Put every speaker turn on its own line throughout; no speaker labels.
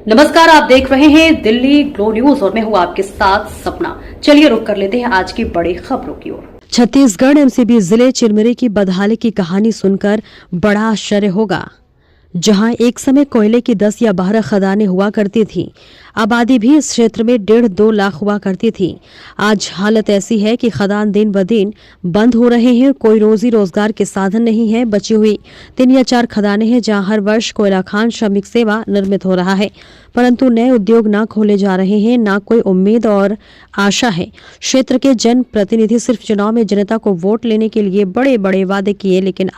नमस्कार, आप देख रहे हैं दिल्ली ग्लो न्यूज और मैं हूं आपके साथ सपना। चलिए रुक कर लेते हैं आज की बड़ी खबरों की ओर। छत्तीसगढ़ एमसीबी जिले चिरमिरी की बदहाली की कहानी सुनकर बड़ा आश्चर्य होगा। जहां एक समय कोयले की 10 या 12 खदानें हुआ करती थीं, आबादी भी इस क्षेत्र में 1.5-2 लाख हुआ करती थी। आज हालत ऐसी है कि खदान दिन ब दिन बंद हो रहे हैं। कोई रोजी रोजगार के साधन नहीं है। बची हुई 3 या 4 खदानें हैं जहां हर वर्ष कोयला खान श्रमिक सेवा निर्मित हो रहा है, परंतु नए उद्योग न खोले जा रहे हैं, न कोई उम्मीद और आशा है। क्षेत्र के जन प्रतिनिधि सिर्फ चुनाव में जनता को वोट लेने के लिए बड़े बड़े वादे किए, लेकिन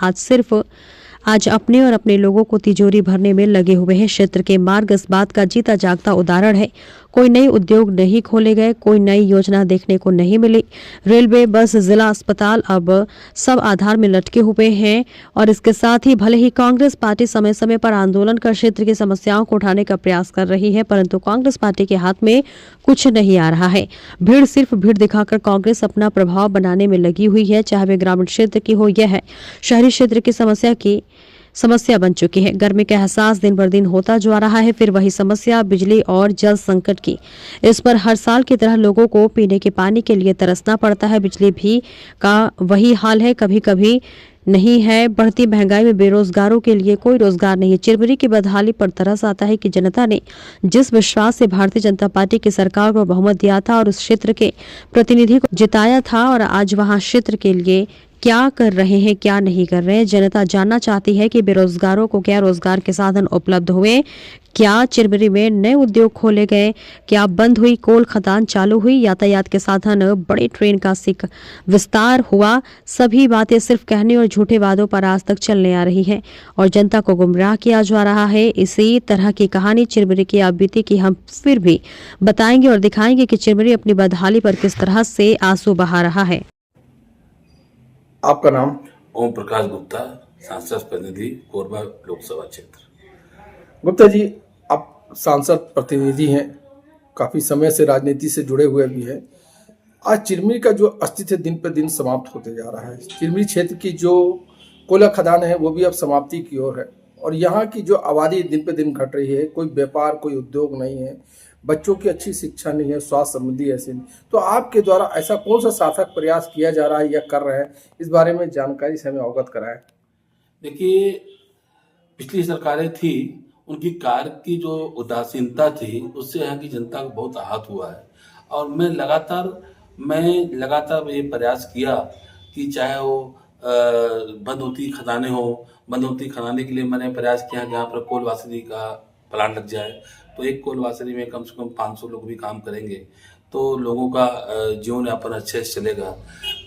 आज अपने और अपने लोगों को तिजोरी भरने में लगे हुए हैं। क्षेत्र के मार्ग इस बात का जीता जागता उदाहरण है। कोई नई उद्योग नहीं खोले गए, कोई नई योजना देखने को नहीं मिली। रेलवे, बस, जिला अस्पताल अब सब आधार में लटके हुए हैं। और इसके साथ ही भले ही कांग्रेस पार्टी समय समय पर आंदोलन कर क्षेत्र की समस्याओं को उठाने का प्रयास कर रही है, परंतु कांग्रेस पार्टी के हाथ में कुछ नहीं आ रहा है। भीड़ सिर्फ भीड़ दिखाकर कांग्रेस अपना प्रभाव बनाने में लगी हुई है, चाहे वे ग्रामीण क्षेत्र की हो या है शहरी क्षेत्र की समस्या बन चुकी है। गर्मी का एहसास दिन भर दिन होता जा रहा है। फिर वही समस्या बिजली और जल संकट की। इस पर हर साल की तरह लोगों को पीने के पानी के लिए तरसना पड़ता है। बिजली भी का वही हाल है, कभी कभी नहीं है। बढ़ती महंगाई में बेरोजगारों के लिए कोई रोजगार नहीं है। चिरमिरी की बदहाली पर तरस आता है कि जनता ने जिस विश्वास से भारतीय जनता पार्टी की सरकार को बहुमत दिया था और उस क्षेत्र के प्रतिनिधि को जिताया था, और आज वहां क्षेत्र के लिए क्या कर रहे हैं, क्या नहीं कर रहे हैं। जनता जानना चाहती है कि बेरोजगारों को क्या रोजगार के साधन उपलब्ध हुए, क्या चिरमिरी में नए उद्योग खोले गए, क्या बंद हुई कोल खदान चालू हुई, यातायात के साधन, बड़ी ट्रेन का विस्तार हुआ। सभी बातें सिर्फ कहने और झूठे वादों पर आज तक चलने आ रही हैं और जनता को गुमराह किया जा रहा है। इसी तरह की कहानी चिरमिरी की अब बीती की हम फिर भी बताएंगे और दिखाएंगे कि चिरमिरी अपनी बदहाली पर किस तरह से आंसू बहा रहा है।
आपका नाम?
ओम प्रकाश गुप्ता, सांसद प्रतिनिधि कोरबा लोकसभा क्षेत्र।
गुप्ता जी, आप सांसद प्रतिनिधि हैं, काफी समय से राजनीति से जुड़े हुए भी हैं। आज चिरमिरी का जो अस्तित्व दिन पर दिन समाप्त होते जा रहा है। चिरमिरी क्षेत्र की जो कोयला खदान है वो भी अब समाप्ति की ओर है और यहाँ की जो आबादी दिन पर दिन घट रही है। कोई व्यापार, कोई उद्योग नहीं है, बच्चों की अच्छी शिक्षा नहीं है, स्वास्थ्य संबंधी ऐसे नहीं। तो आपके द्वारा ऐसा कौन सा सार्थक प्रयास किया जा रहा है या कर रहे हैं, इस बारे में जानकारी से हमें अवगत कराएं।
देखिए, पिछली सरकारें थी, उनकी कार्य की जो उदासीनता थी उससे यहाँ की जनता को बहुत आहत हुआ है। और मैं लगातार ये प्रयास किया कि चाहे वो बंद होती खदानें हो, बंद होती खदाने के लिए मैंने प्रयास किया कि यहाँ पर कोल वासनी का प्लांट लग जाए, तो एक कोल वासनी में कम से कम 500 लोग भी काम करेंगे तो लोगों का जीवन यापन अच्छे से चलेगा।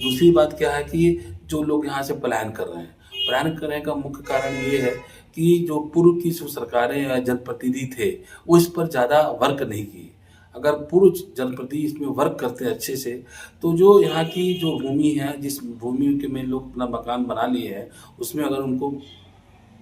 दूसरी बात क्या है कि जो लोग यहाँ से पलायन कर रहे हैं, पलायन करने का मुख्य कारण ये है कि जो पूर्व की जो सरकारें या जनप्रतिनिधि थे वो इस पर ज़्यादा वर्क नहीं किए। अगर पूर्व जनप्रतिनिधि इसमें वर्क करते हैं अच्छे से, तो जो यहाँ की जो भूमि है, जिस भूमि के में लोग अपना मकान बना लिए हैं, उसमें अगर उनको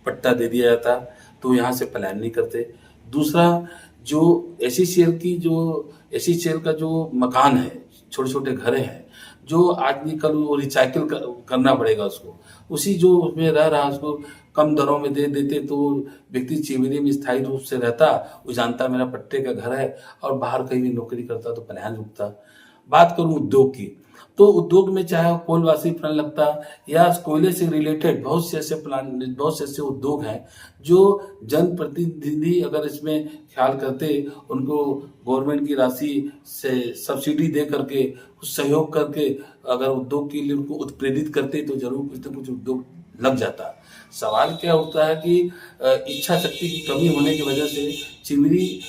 पट्टा दे दिया जाता तो यहाँ से पलायन नहीं करते। दूसरा, जो एससी शेल का जो मकान है, छोटे छोटे घरें हैं, जो आज नहीं कल वो रिसाइकिल करना पड़ेगा उसको, उसी जो उसमें रह रहा उसको कम दरों में दे देते तो व्यक्ति चिरमिरी में स्थायी रूप से रहता, वो जानता मेरा पट्टे का घर है और बाहर कहीं भी नौकरी करता तो पलायन रुकता। बात करूं उद्योग की, तो उद्योग में चाहे कोलवासी प्लांट लगता या कोयले से रिलेटेड बहुत से ऐसे उद्योग हैं जो जनप्रतिनिधि अगर इसमें ख्याल करते, उनको गवर्नमेंट की राशि से सब्सिडी दे करके, कुछ सहयोग करके अगर उद्योग के लिए उनको उत्प्रेरित करते तो जरूर कुछ न कुछ उद्योग लग जाता। सवाल क्या होता है कि इच्छा शक्ति की कमी होने की वजह से चिरमिरी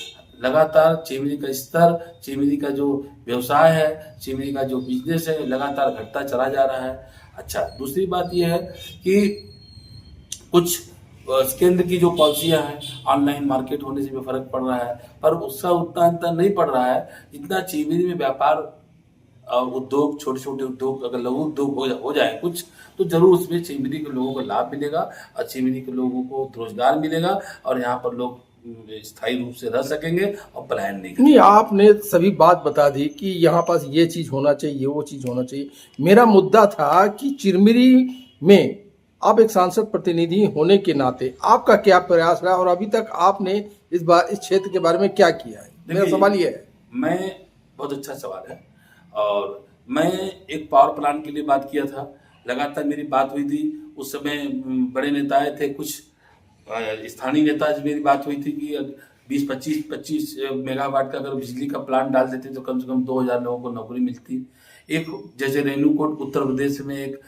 का स्तर, चिरमिरी का जो व्यवसाय है, चिरमिरी का जो बिजनेस है लगातार घटता चला जा रहा है। अच्छा, दूसरी बात यह है कि कुछ केंद्र की जो पॉलिसियां हैं, ऑनलाइन मार्केट होने से भी फर्क पड़ रहा है, पर उसका उतना अंतर नहीं पड़ रहा है जितना चिरमिरी में व्यापार उद्योग, छोटे छोटे उद्योग, अगर लघु उद्योग हो जाए कुछ, तो जरूर उसमें चिरमिरी के लोगों को लाभ मिलेगा और चिरमिरी के लोगों को रोजगार मिलेगा और यहाँ पर लोग स्थायी रूप से रह सकेंगे और पलायन नहीं।
आपने सभी बात बता दी कि यहाँ पास ये चीज होना चाहिए, वो चीज होना चाहिए। मेरा मुद्दा था कि चिरमिरी में आप एक सांसद प्रतिनिधि होने के नाते आपका क्या प्रयास रहा और अभी तक आपने इस बार इस क्षेत्र के बारे में क्या किया है? मेरा
देखिए,
सवाल ये है।
मैं बहुत अच्छा सवाल है। और मैं एक पावर प्लांट के लिए बात किया था, लगातार मेरी बात हुई थी। उस समय बड़े नेता आए थे, कुछ स्थानीय नेता से मेरी बात हुई थी कि 20-25 मेगावाट का अगर बिजली का प्लांट डाल देते तो कम से कम 2000 लोगों को नौकरी मिलती। एक जैसे रेणुकूट उत्तर प्रदेश में एक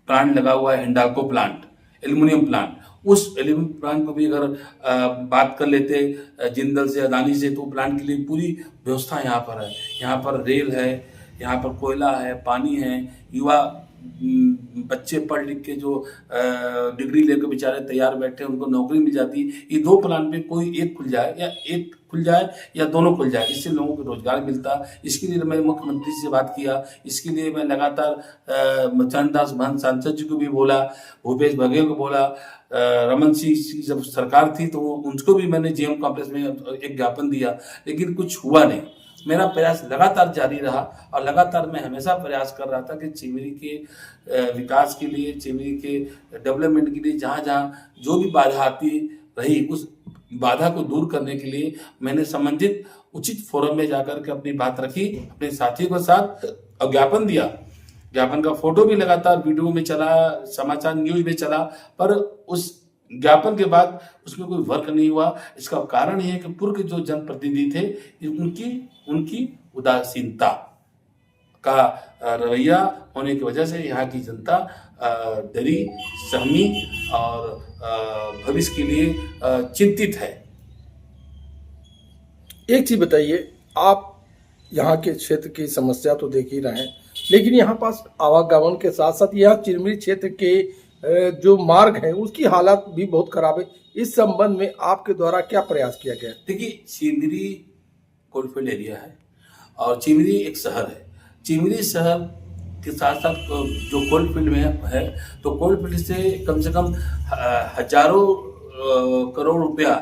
प्लांट लगा हुआ है, हिंडाल्को प्लांट, एल्युमिनियम प्लांट। उस एल्यूमिनियम प्लांट को भी अगर बात कर लेते जिंदल से, अदानी से, तो प्लांट के लिए पूरी व्यवस्था यहाँ पर है। यहाँ पर रेल है, यहाँ पर कोयला है, पानी है। युवा बच्चे पढ़ लिख के जो डिग्री लेकर बेचारे तैयार बैठे हैं, उनको नौकरी मिल जाती। ये दो प्लांट में कोई एक खुल जाए या दोनों खुल जाए, इससे लोगों को रोजगार मिलता। इसके लिए मैं मुख्यमंत्री से बात किया। इसके लिए मैं लगातार चरणदास महंत सांसद जी को भी बोला, भूपेश बघेल को बोला, रमन सिंह की जब सरकार थी तो उनको भी मैंने जेएम कॉम्प्लेक्स में एक ज्ञापन दिया, लेकिन कुछ हुआ नहीं। मेरा प्रयास लगातार जारी रहा और लगातार मैं हमेशा प्रयास कर रहा था कि चिमरी के विकास के लिए, चिमरी के डेवलपमेंट के लिए जहाँ जहाँ जो भी बाधा आती रही, उस बाधा को दूर करने के लिए मैंने संबंधित उचित फोरम में जाकर के अपनी बात रखी अपने साथियों के साथ और ज्ञापन दिया। ज्ञापन का फोटो भी लगातार वीडियो में चला, समाचार न्यूज में चला, पर उस ज्ञापन के बाद उसमें कोई वर्क नहीं हुआ। इसका कारण ये है कि पूर्व के जो जनप्रतिनिधि थे, उनकी उदासीनता का रवैया होने की वजह से यहाँ की जनता डरी, सहमी और भविष्य के लिए चिंतित है।
एक चीज बताइए, आप यहाँ के क्षेत्र की समस्या तो देख ही रहे हैं, लेकिन यहाँ पास आवागमन के साथ साथ यहाँ चिरमिरी क्षेत्र के जो मार्ग है उसकी हालत भी बहुत खराब है। इस संबंध में आपके द्वारा क्या प्रयास किया गया?
देखिए, चिरमिरी कोलफील्ड एरिया है और चिरमिरी एक शहर है। चिरमिरी शहर के साथ साथ जो कोलफील्ड में है, तो कोलफील्ड से कम हजारों करोड़ रुपया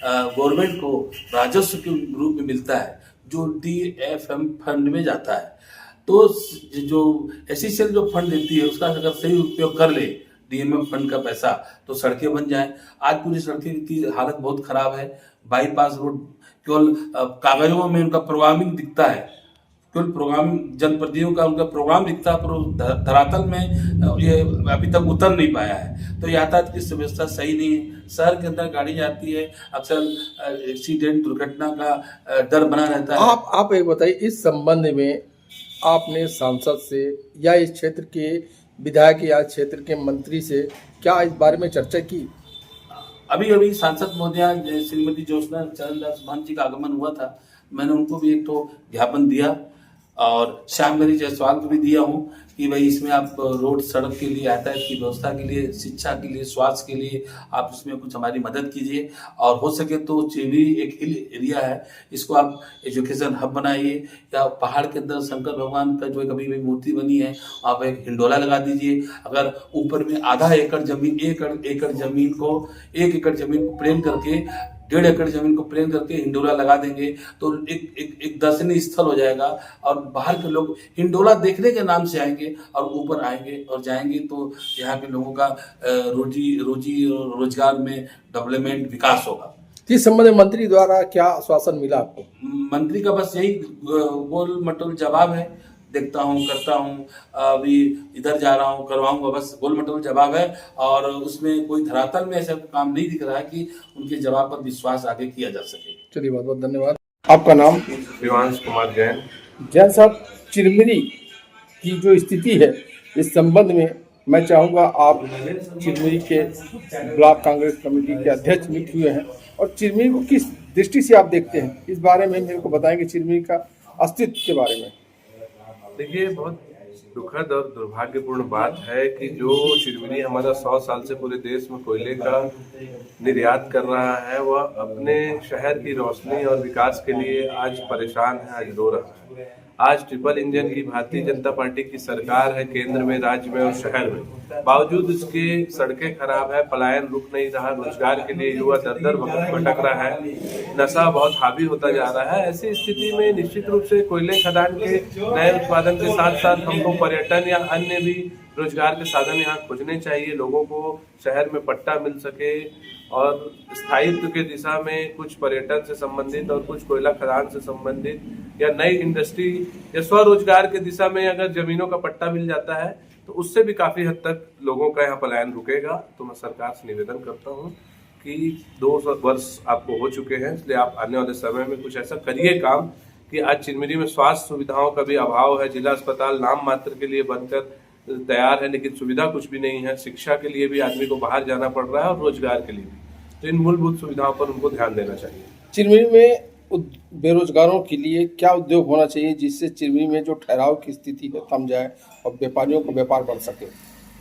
गवर्नमेंट को राजस्व के रूप में मिलता है, जो DFM फंड में जाता है। तो जो SECL जो फंड देती है, उसका अगर सही उपयोग कर ले DMF फंड का पैसा, तो सड़कें बन जाएं। आज पूरी सड़कें की हालत बहुत खराब है। बाईपास रोड केवल कागजों में उनका प्रोग्रामिंग दिखता है, केवल प्रोग्रामिंग जनप्रतिनिधियों का उनका प्रोग्राम दिखता है, पर धरातल में ये अभी तक उतर नहीं पाया है। तो यातायात की व्यवस्था सही नहीं है। शहर के अंदर गाड़ी जाती है, अक्सर एक्सीडेंट, दुर्घटना का डर बना रहता है।
आप एक बताइए, इस संबंध में आपने सांसद से या इस क्षेत्र के विधायक या क्षेत्र के मंत्री से क्या इस बारे में चर्चा की?
अभी सांसद महोदया श्रीमती ज्योत्सना चरणदास महंत जी का आगमन हुआ था। मैंने उनको भी एक तो ज्ञापन दिया और श्यामगिरी जायसवाल को भी दिया हूँ कि भाई इसमें आप रोड, सड़क के लिए, यातायात की व्यवस्था के लिए, शिक्षा के लिए, स्वास्थ्य के लिए आप इसमें कुछ हमारी मदद कीजिए। और हो सके तो चिरमिरी एक हिल एरिया है, इसको आप एजुकेशन हब बनाइए, या पहाड़ के अंदर शंकर भगवान का जो कभी भी मूर्ति बनी है, आप एक हिंडोला लगा दीजिए। अगर ऊपर में आधा एकड़ जमीन, एक एकड़ जमीन को प्लेन करके, 1.5 एकड़ जमीन को प्लेन करके हिंडोला लगा देंगे तो एक दर्शनीय स्थल हो जाएगा और बाहर के लोग हिंडोला देखने के नाम से आएंगे और ऊपर आएंगे और जाएंगे, तो यहाँ के लोगों का रोजी और रोजगार में डेवलपमेंट, विकास होगा।
इस संबंध में मंत्री द्वारा क्या आश्वासन मिला आपको?
मंत्री का बस यही गोल मटोल जवाब है, देखता हूँ, करता हूँ, अभी इधर जा रहा हूँ, करवाऊंगा, बस गोल मटोल जवाब है। और उसमें कोई धरातल में ऐसा काम नहीं दिख रहा है कि उनके जवाब पर विश्वास आगे किया जा सके।
चलिए, बहुत बहुत धन्यवाद। आपका नाम?
शिवांश कुमार जैन।
जैन साहब, चिरमिरी की जो स्थिति है, इस संबंध में मैं चाहूँगा, आप चिरमिरी के ब्लॉक कांग्रेस कमेटी के अध्यक्ष नियुक्त हुए हैं और चिरमिरी को किस दृष्टि से आप देखते हैं, इस बारे में मेरे को बताएंगे, चिरमिरी का अस्तित्व के बारे में।
देखिए, बहुत दुखद और दुर्भाग्यपूर्ण बात है कि जो चिरमिरी हमारा 100 साल से पूरे देश में कोयले का निर्यात कर रहा है, वह अपने शहर की रोशनी और विकास के लिए आज परेशान है, आज रो रहा है। आज ट्रिपल इंजन की भारतीय जनता पार्टी की सरकार है, केंद्र में, राज्य में और शहर में, बावजूद उसके सड़कें खराब है, पलायन रुक नहीं रहा, रोजगार के लिए युवा दर दर भटक रहा है, नशा बहुत हावी होता जा रहा है। ऐसी स्थिति में निश्चित रूप से कोयले खदान के नए उत्पादन के साथ साथ हमको पर्यटन या अन्य भी रोजगार के साधन यहाँ खोजने चाहिए, लोगों को शहर में पट्टा मिल सके और स्थायित्व के दिशा में कुछ पर्यटन से संबंधित और कुछ कोयला खदान से संबंधित या नई इंडस्ट्री या स्वरोजगार के दिशा में अगर जमीनों का पट्टा मिल जाता है तो उससे भी काफी हद तक लोगों का यहाँ पलायन रुकेगा। तो मैं सरकार से निवेदन करता हूँ कि 2 वर्ष आपको हो चुके हैं, इसलिए आप आने वाले समय में कुछ ऐसा करिए काम कि आज चिरमिरी में स्वास्थ्य सुविधाओं का भी अभाव है। जिला अस्पताल नाम मात्र के लिए बनकर तैयार है लेकिन सुविधा कुछ भी नहीं है। शिक्षा के लिए भी आदमी को बाहर जाना पड़ रहा है और रोजगार के लिए भी। तो इन मूलभूत सुविधाओं पर उनको ध्यान देना चाहिए।
चिरमिरी में बेरोजगारों के लिए क्या उद्योग होना चाहिए जिससे चिरमिरी में जो ठहराव की स्थिति है थम जाए और व्यापारियों का व्यापार बढ़ सके?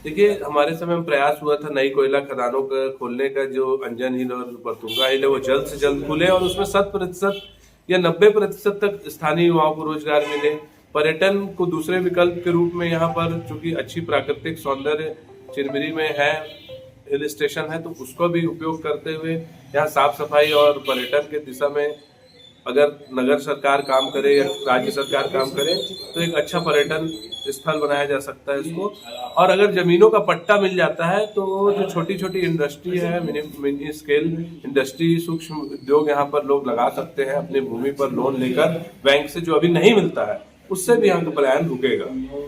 देखिए, हमारे समय में प्रयास हुआ था नई कोयला खदानों का खोलने का, जो अंजन हिल और बरतुंगा हिल है वो जल्द से जल्द खुले और उसमें 100% या 90% तक स्थानीय युवाओं को रोजगार मिले। पर्यटन को दूसरे विकल्प के रूप में यहाँ पर चूंकि अच्छी प्राकृतिक सौंदर्य चिरमिरी में है, हिल स्टेशन है, तो उसको भी उपयोग करते हुए यहाँ साफ सफाई और पर्यटन के दिशा में अगर नगर सरकार काम करे या राज्य सरकार काम करे तो एक अच्छा पर्यटन स्थल बनाया जा सकता है इसको। और अगर जमीनों का पट्टा मिल जाता है तो जो छोटी छोटी इंडस्ट्री है, मिनी स्केल इंडस्ट्री, सूक्ष्म उद्योग यहाँ पर लोग लगा सकते हैं अपनी भूमि पर लोन लेकर बैंक से, जो अभी नहीं मिलता है, उससे भी यहाँ का पलायन रुकेगा।